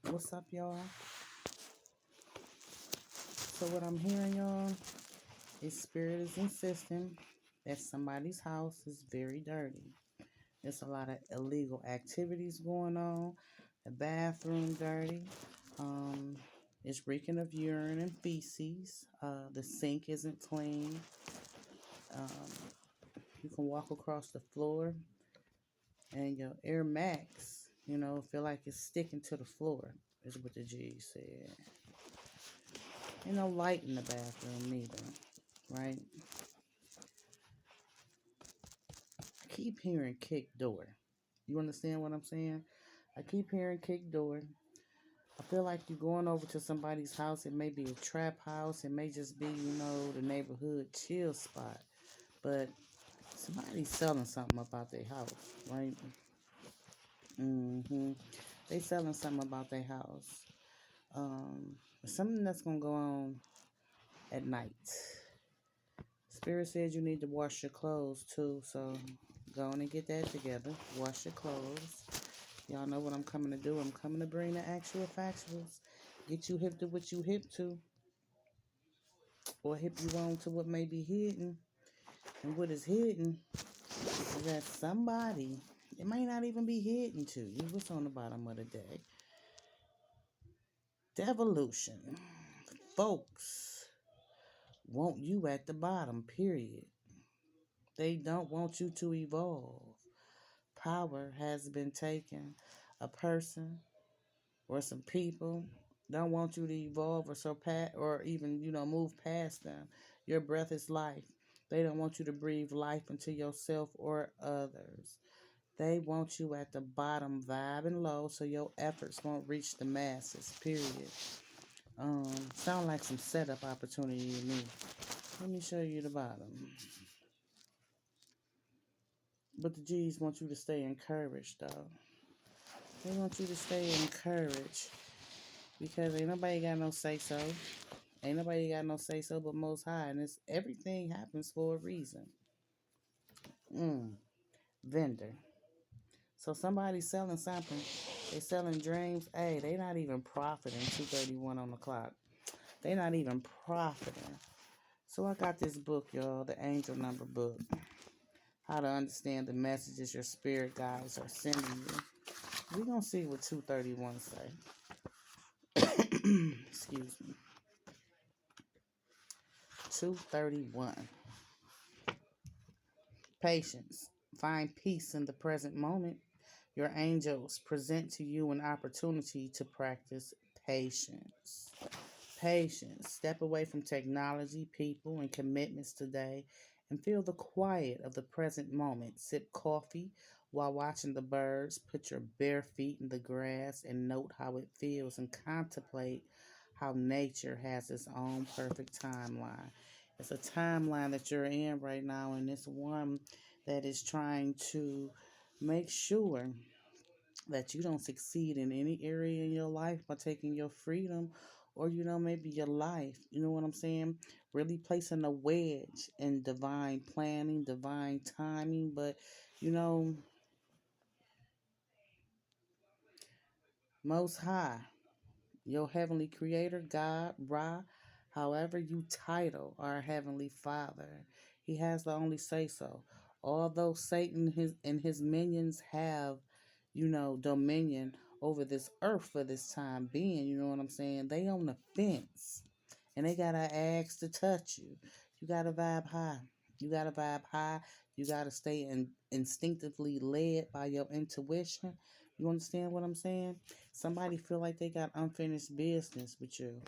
What's up, y'all? So what I'm hearing, y'all, is spirit is insisting that somebody's house is very dirty. There's a lot of illegal activities going on. The bathroom dirty. Um, it's reeking of urine and feces. The sink isn't clean. Um, you can walk across the floor and your Air Max, feel like it's sticking to the floor, is what the G said. Ain't no light in the bathroom neither, right? I keep hearing kick door. You understand what I'm saying? I keep hearing kick door. I feel like you're going over to somebody's house. It may be a trap house. It may just be, the neighborhood chill spot. But somebody's selling something about their house, right? They selling something about their house. Something that's going to go on at night. Spirit says you need to wash your clothes too, so go on and get that together. Wash your clothes. Y'all know what I'm coming to do. I'm coming to bring the actual factuals. Get you hip to what you hip to, or hip you on to what may be hidden. And what is hidden is that somebody, it may not even be hidden to you. What's on the bottom of the deck? Devolution. Folks want you at the bottom, period. They don't want you to evolve. Power has been taken. A person or some people don't want you to evolve or surpass or even, move past them. Your breath is life. They don't want you to breathe life into yourself or others. They want you at the bottom, vibing low, so your efforts won't reach the masses, period. Sound like some setup opportunity to me. Let me show you the bottom. But the G's want you to stay encouraged, though. They want you to stay encouraged because ain't nobody got no say so. Ain't nobody got no say so but Most High, and it's everything happens for a reason. Vendor. So somebody's selling something. They selling dreams. Hey, they not even profiting. 2:31 on the clock. They not even profiting. So I got this book, y'all, the Angel Number book. How to understand the messages your spirit guides are sending you. We gonna see what 2:31 say. Excuse me. 2:31. Patience. Find peace in the present moment. Your angels present to you an opportunity to practice patience. Patience. Step away from technology, people, and commitments today and feel the quiet of the present moment. Sip coffee while watching the birds. Put your bare feet in the grass and note how it feels and contemplate how nature has its own perfect timeline. It's a timeline that you're in right now, and it's one that is trying to make sure that you don't succeed in any area in your life by taking your freedom or maybe your life, you know what I'm saying, really placing a wedge in divine planning, divine timing. But Most High, your heavenly creator, God, Ra, however you title our heavenly Father, he has the only say so. Although Satan and his minions have, dominion over this earth for this time being, you know what I'm saying? They on the fence and they gotta ask to touch you. You gotta vibe high. You gotta vibe high. You gotta stay instinctively led by your intuition. You understand what I'm saying? Somebody feel like they got unfinished business with you.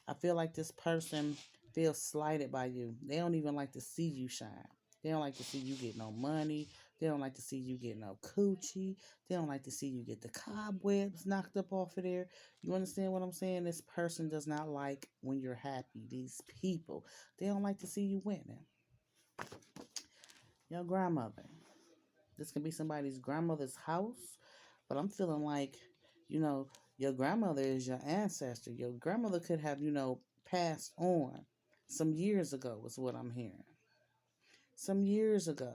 I feel like this person feels slighted by you. They don't even like to see you shine. They don't like to see you get no money. They don't like to see you get no coochie. They don't like to see you get the cobwebs knocked up off of there. You understand what I'm saying? This person does not like when you're happy. These people, they don't like to see you winning. Your grandmother. This can be somebody's grandmother's house, but I'm feeling like, your grandmother is your ancestor. Your grandmother could have, passed on some years ago, is what I'm hearing. Some years ago.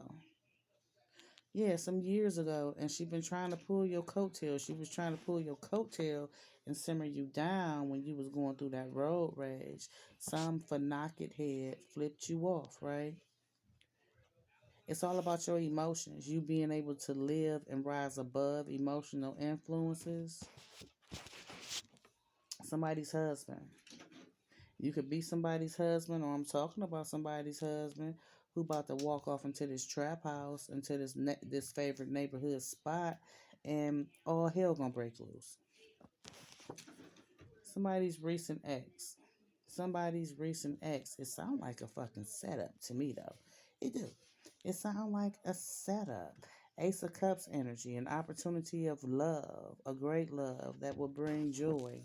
Yeah, some years ago, and she been trying to pull your coattail. She was trying to pull your coattail and simmer you down when you was going through that road rage. Some for knock it head flipped you off, right? It's all about your emotions. You being able to live and rise above emotional influences. Somebody's husband. You could be somebody's husband, or I'm talking about somebody's husband who about to walk off into this trap house, into this favorite neighborhood spot, and all hell gonna break loose. Somebody's recent ex. Somebody's recent ex. It sounds like a fucking setup to me, though. It do. It sounds like a setup. Ace of Cups energy, an opportunity of love, a great love that will bring joy,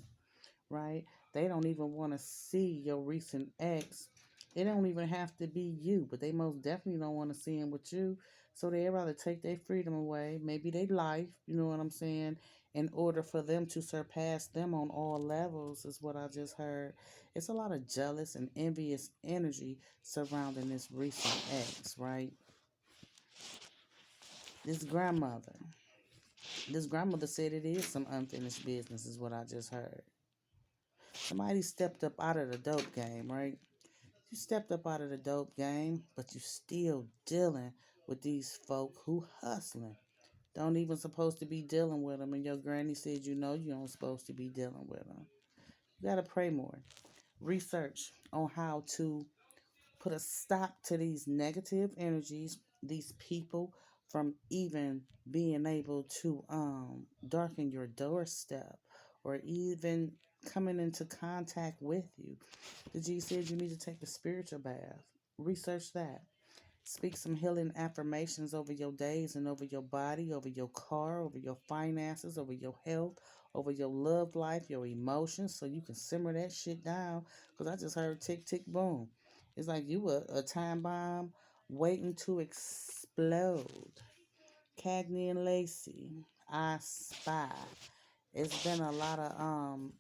right? They don't even want to see your recent ex. It don't even have to be you, but they most definitely don't want to see him with you. So they rather take their freedom away, maybe their life, you know what I'm saying, in order for them to surpass them on all levels, is what I just heard. It's a lot of jealous and envious energy surrounding this recent ex, right? This grandmother. This grandmother said it is some unfinished business, is what I just heard. Somebody stepped up out of the dope game, right? You stepped up out of the dope game, but you still dealing with these folk who hustling. Don't even supposed to be dealing with them, and your granny said you know you don't supposed to be dealing with them. You gotta pray more. Research on how to put a stop to these negative energies, these people from even being able to darken your doorstep or even coming into contact with you. The G said you need to take a spiritual bath. Research that. Speak some healing affirmations over your days and over your body, over your car, over your finances, over your health, over your love life, your emotions, so you can simmer that shit down. Because I just heard tick, tick, boom. It's like you a time bomb waiting to explode. Cagney and Lacey, I spy. It's been a lot of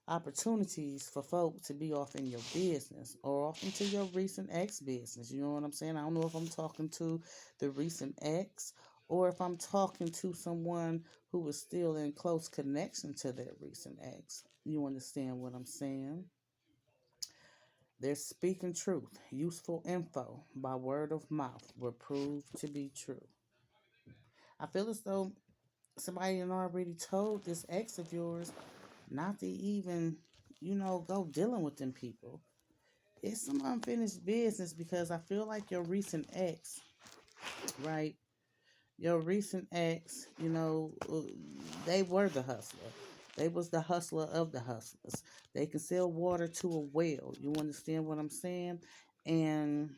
opportunities for folk to be off in your business or off into your recent ex business. You know what I'm saying? I don't know if I'm talking to the recent ex or if I'm talking to someone who was still in close connection to that recent ex. You understand what I'm saying? They're speaking truth. Useful info by word of mouth will prove to be true. I feel as though somebody had already told this ex of yours not to even, go dealing with them people. It's some unfinished business because I feel like your recent ex, right? Your recent ex, they were the hustler. They was the hustler of the hustlers. They can sell water to a well. You understand what I'm saying? And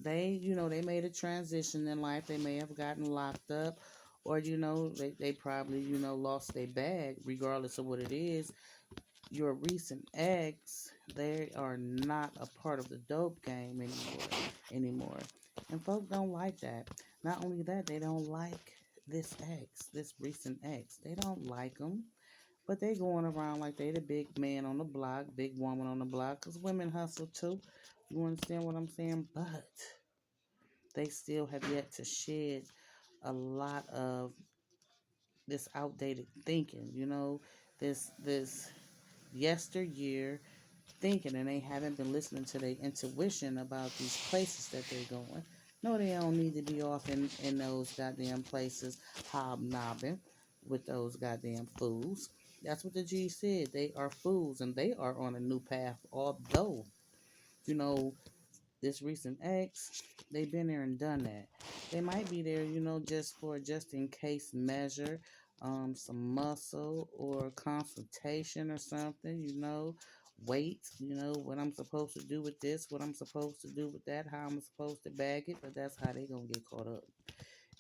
they made a transition in life. They may have gotten locked up or, they probably, lost their bag, regardless of what it is. Your recent ex, they are not a part of the dope game anymore. And folk don't like that. Not only that, they don't like this recent ex. They don't like them, but they going around like they the big man on the block, big woman on the block, because women hustle too. You understand what I'm saying? But they still have yet to shed a lot of this outdated thinking, this yesteryear thinking, and they haven't been listening to their intuition about these places that they're going. No, they don't need to be off in those goddamn places hobnobbing with those goddamn fools. That's what the G said. They are fools and they are on a new path. Although, you know, this recent ex, they've been there and done that. They might be there, just for just in case measure, some muscle or consultation or something, wait, what I'm supposed to do with this, what I'm supposed to do with that, how I'm supposed to bag it, but that's how they gonna get caught up,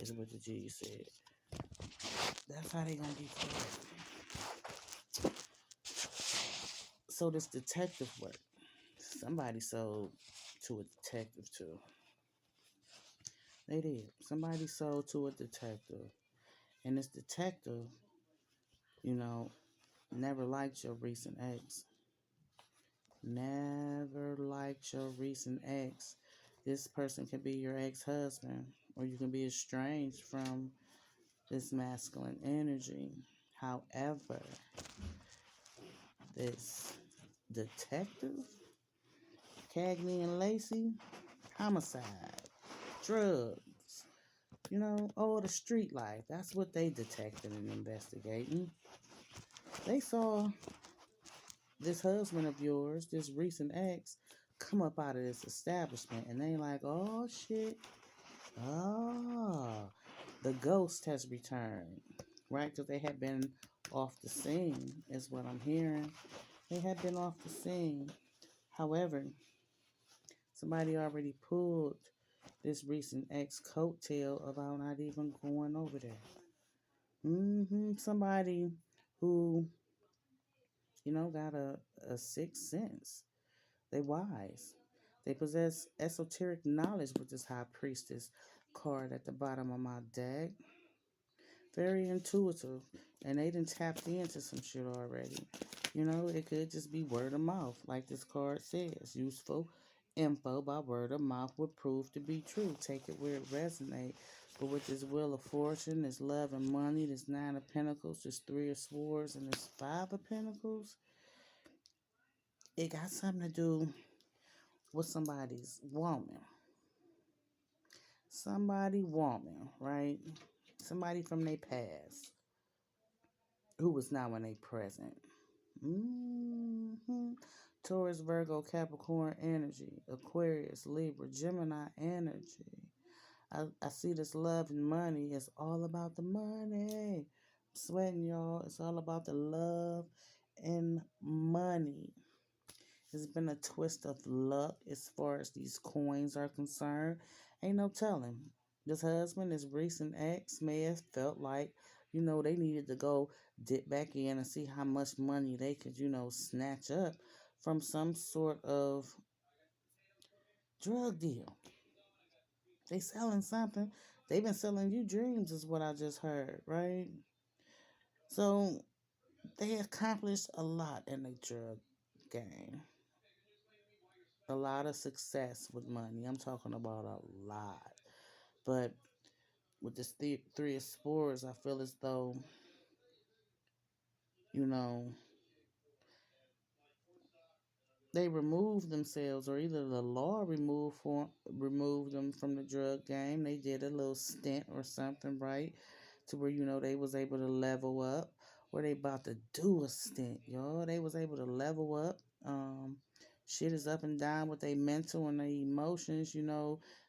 is what the G said. That's how they gonna get caught up. So this detective work, somebody sold to a detective too. They did. Somebody sold to a detective. And this detective, you know, never liked your recent ex. Never liked your recent ex. This person could be your ex husband. or you can be estranged from this masculine energy. However, this detective, Cagney and Lacey, homicide, drugs, the street life. That's what they detected and investigating. They saw this husband of yours, this recent ex, come up out of this establishment, and they like, oh shit, ah, the ghost has returned, right? Because they had been off the scene, is what I'm hearing. They had been off the scene. However, somebody already pulled this recent ex coattail about not even going over there. Somebody who, got a sixth sense. They wise. They possess esoteric knowledge with this high priestess card at the bottom of my deck. Very intuitive. And they done tapped into some shit already. It could just be word of mouth, like this card says. Useful info by word of mouth would prove to be true. Take it where it resonates. But with this Wheel of Fortune, this love and money, this Nine of Pentacles, this Three of Swords, and this Five of Pentacles, it got something to do with somebody's woman. Somebody woman, right? Somebody from their past who was now in their present. Taurus, Virgo, Capricorn energy, Aquarius, Libra, Gemini energy. I see this love and money. It's all about the money. I'm sweating, y'all. It's all about the love and money. It's been a twist of luck as far as these coins are concerned. Ain't no telling. This husband, this recent ex, may have felt like, they needed to go dip back in and see how much money they could, snatch up from some sort of drug deal. They selling something. They've been selling you dreams, is what I just heard, right? So they accomplished a lot in the drug game. A lot of success with money. I'm talking about a lot. But with this Three of Swords, I feel as though, you know, they removed themselves, or either the law removed them from the drug game. They did a little stint or something, right? To where, they was able to level up. Or they about to do a stint, y'all. They was able to level up. Shit is up and down with their mental and their emotions,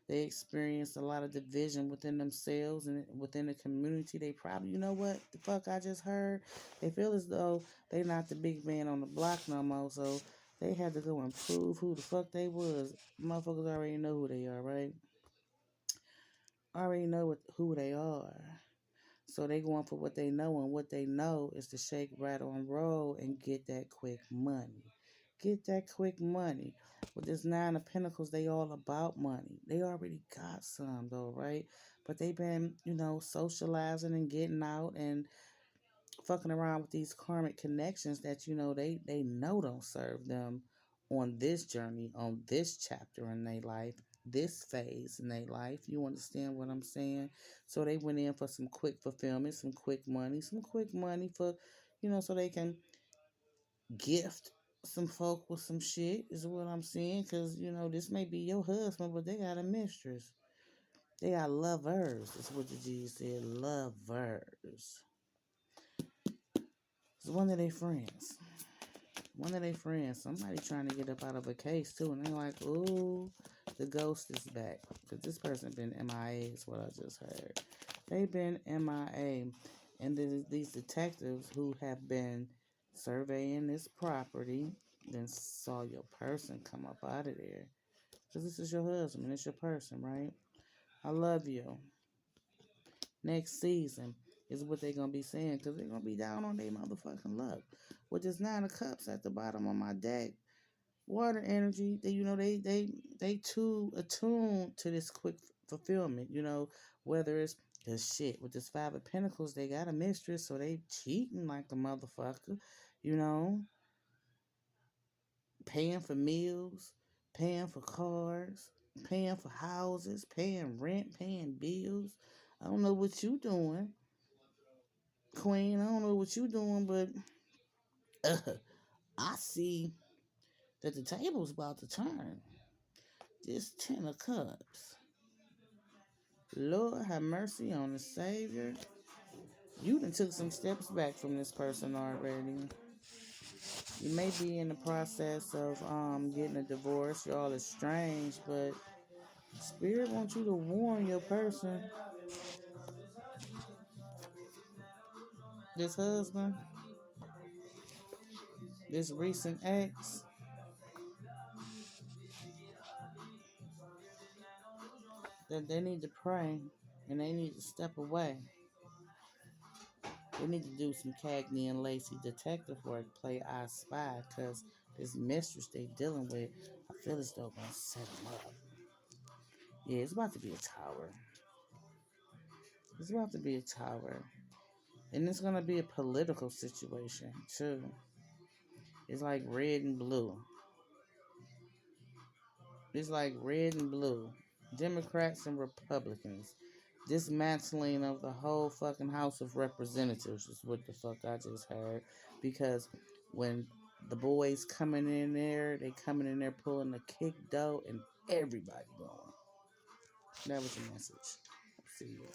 They experienced a lot of division within themselves and within the community. They probably, what the fuck I just heard? They feel as though they not the big man on the block no more, so they had to go and prove who the fuck they was. Motherfuckers already know who they are, right? Already know who they are. So they going for what they know, and what they know is to shake, rattle, and roll and get that quick money. Get that quick money. With this Nine of Pentacles, they all about money. They already got some though, right? But they been, socializing and getting out and fucking around with these karmic connections that, they know don't serve them on this journey, on this chapter in their life, this phase in their life. You understand what I'm saying? So they went in for some quick fulfillment, some quick money for, so they can gift some folk with some shit, is what I'm saying. Because, this may be your husband, but they got a mistress. They got lovers, is what the G said, lovers. It's one of their friends. Somebody trying to get up out of a case too, and they're like, "Ooh, the ghost is back." Because this person been MIA, is what I just heard. They've been MIA, and these detectives who have been surveying this property, then saw your person come up out of there. Because this is your husband, it's your person, right? I love you. Next season is what they're gonna be saying, because they're gonna be down on their motherfucking luck. With this Nine of Cups at the bottom of my deck, water energy, they too attuned to this quick fulfillment, whether it's because shit with this Five of Pentacles, they got a mistress, so they cheating like a motherfucker, you know, paying for meals, paying for cars, paying for houses, paying rent, paying bills. I don't know what you doing, Queen. I don't know what you doing, but I see that the table's about to turn. This 10 of Cups. Lord have mercy on the Savior. You done took some steps back from this person already. You may be in the process of getting a divorce. Y'all estranged, but Spirit wants you to warn your person, this husband, this recent ex, that they need to pray and they need to step away. They need to do some Cagney and Lacey detective work, play I Spy, because this mistress they dealing with, I feel as though gonna set them up. Yeah, it's about to be a tower. It's about to be a tower. And it's gonna be a political situation too. It's like red and blue. It's like red and blue. Democrats and Republicans. Dismantling of the whole fucking House of Representatives is what the fuck I just heard. Because when the boys coming in there, they coming in there pulling the kick dough and everybody going. That was the message. See you.